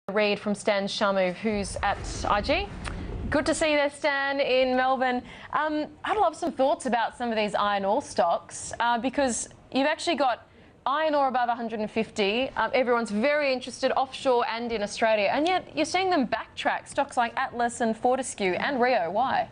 Read from Stan Shamu, who's at IG. Good to see you there, Stan, in Melbourne. I'd love some thoughts about some of these iron ore stocks because you've actually got iron ore above 150. Everyone's very interested offshore and in Australia, and yet you're seeing them backtrack. Stocks like Atlas and Fortescue and Rio. Why?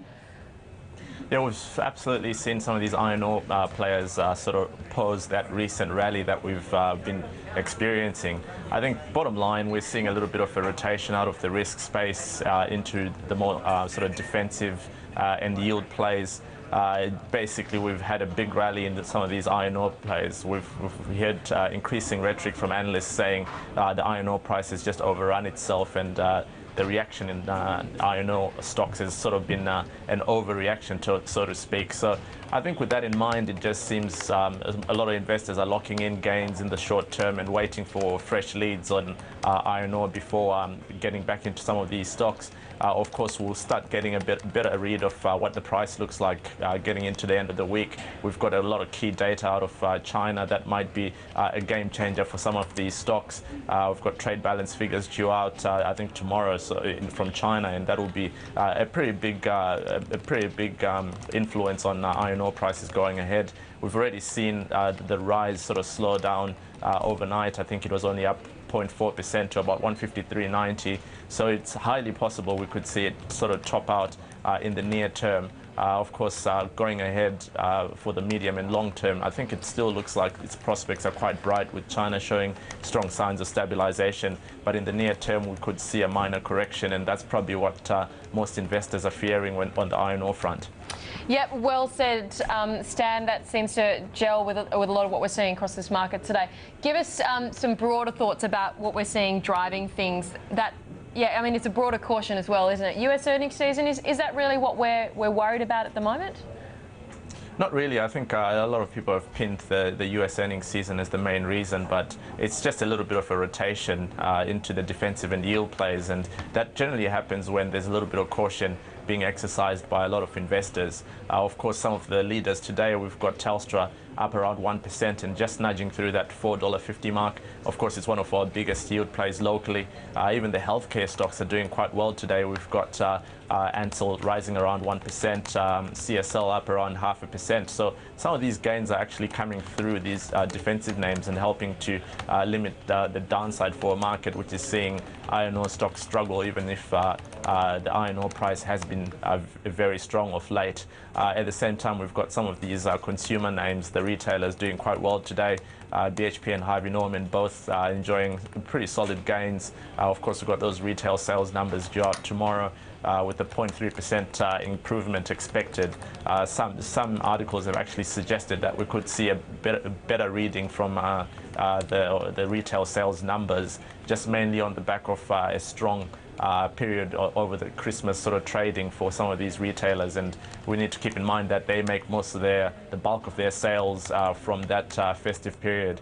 Yeah, we've absolutely seen some of these iron ore players sort of pose that recent rally that we've been experiencing. I think bottom line, we're seeing a little bit of a rotation out of the risk space into the more sort of defensive and yield plays. Basically, we've had a big rally in some of these iron ore plays. We've heard increasing rhetoric from analysts saying the iron ore price has just overrun itself, and the reaction in iron ore stocks has sort of been an overreaction, so to speak. So I think with that in mind, it just seems a lot of investors are locking in gains in the short term and waiting for fresh leads on iron ore before getting back into some of these stocks. Of course, we'll start getting a bit better read of what the price looks like getting into the end of the week. We've got a lot of key data out of China that might be a game changer for some of these stocks. We've got trade balance figures due out, I think tomorrow, from China, and that will be a pretty big influence on iron ore prices going ahead. We've already seen the rise sort of slow down overnight. I think it was only up 0.4% to about 153.90. So it's highly possible we could see it sort of top out in the near term. Of course, going ahead for the medium and long term, I think it still looks like its prospects are quite bright, with China showing strong signs of stabilization. But in the near term, we could see a minor correction, and that's probably what most investors are fearing on the iron ore front. Yep, well said, Stan. That seems to gel with a lot of what we're seeing across this market today. Give us some broader thoughts about what we're seeing driving things. Yeah, I mean, it's a broader caution as well, isn't it? US earnings season, is that really what we're worried about at the moment? Not really. I think a lot of people have pinned the US earnings season as the main reason, but it's just a little bit of a rotation into the defensive and yield plays, and that generally happens when there's a little bit of caution being exercised by a lot of investors. Of course, some of the leaders today, we've got Telstra up around 1% and just nudging through that $4.50 mark. Of course, it's one of our biggest yield plays locally. Even the healthcare stocks are doing quite well today. We've got Ansell rising around 1%, CSL up around 0.5%. So some of these gains are actually coming through these defensive names and helping to limit the downside for a market which is seeing iron ore stocks struggle, even if the iron ore price has been very strong of late. At the same time, we've got some of these consumer names, the retailers, doing quite well today. BHP and Harvey Norman both enjoying pretty solid gains. Of course, we've got those retail sales numbers due out tomorrow with a 0.3% improvement expected. Some articles have actually suggested that we could see a better reading from the retail sales numbers, just mainly on the back of a strong period over the Christmas sort of trading for some of these retailers, and we need to keep in mind that they make most of the bulk of their sales from that festive period.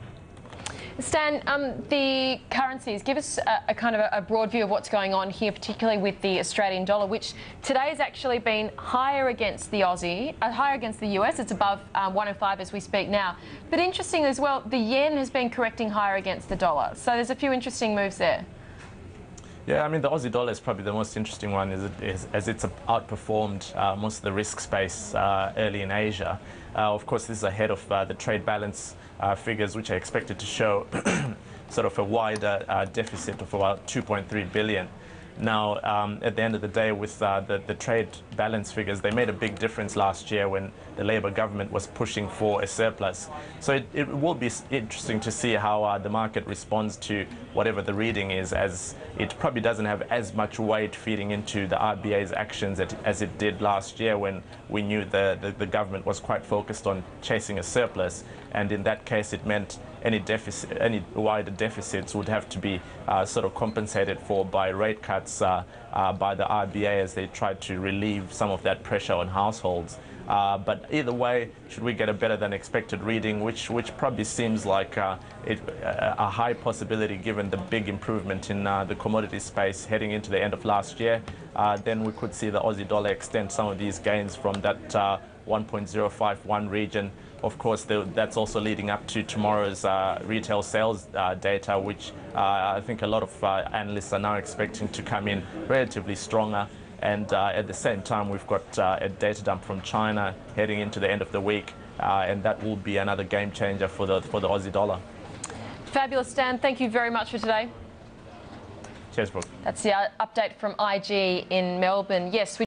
Stan, the currencies, give us a kind of a broad view of what's going on here, particularly with the Australian dollar, which today has actually been higher against the Aussie, higher against the US. It's above 105 as we speak now. But interesting as well, the yen has been correcting higher against the dollar. So there's a few interesting moves there. Yeah, I mean, the Aussie dollar is probably the most interesting one as it's outperformed most of the risk space early in Asia. Of course, this is ahead of the trade balance figures, which are expected to show sort of a wider deficit of about 2.3 billion. Now, at the end of the day, with the trade balance figures, they made a big difference last year when the Labour government was pushing for a surplus. So it will be interesting to see how the market responds to whatever the reading is, as it probably doesn't have as much weight feeding into the RBA's actions as it did last year, when we knew the government was quite focused on chasing a surplus. And in that case, it meant any wider deficits would have to be sort of compensated for by rate cuts by the RBA as they tried to relieve some of that pressure on households. But either way, should we get a better than expected reading, which probably seems like a high possibility given the big improvement in the commodity space heading into the end of last year, then we could see the Aussie dollar extend some of these gains from that 1.051 region of course, that's also leading up to tomorrow's retail sales data, which I think a lot of analysts are now expecting to come in relatively stronger. And at the same time, we've got a data dump from China heading into the end of the week, and that will be another game changer for the Aussie dollar. Fabulous, Stan. Thank you very much for today. Cheers, Brooke. That's the update from IG in Melbourne. Yes, we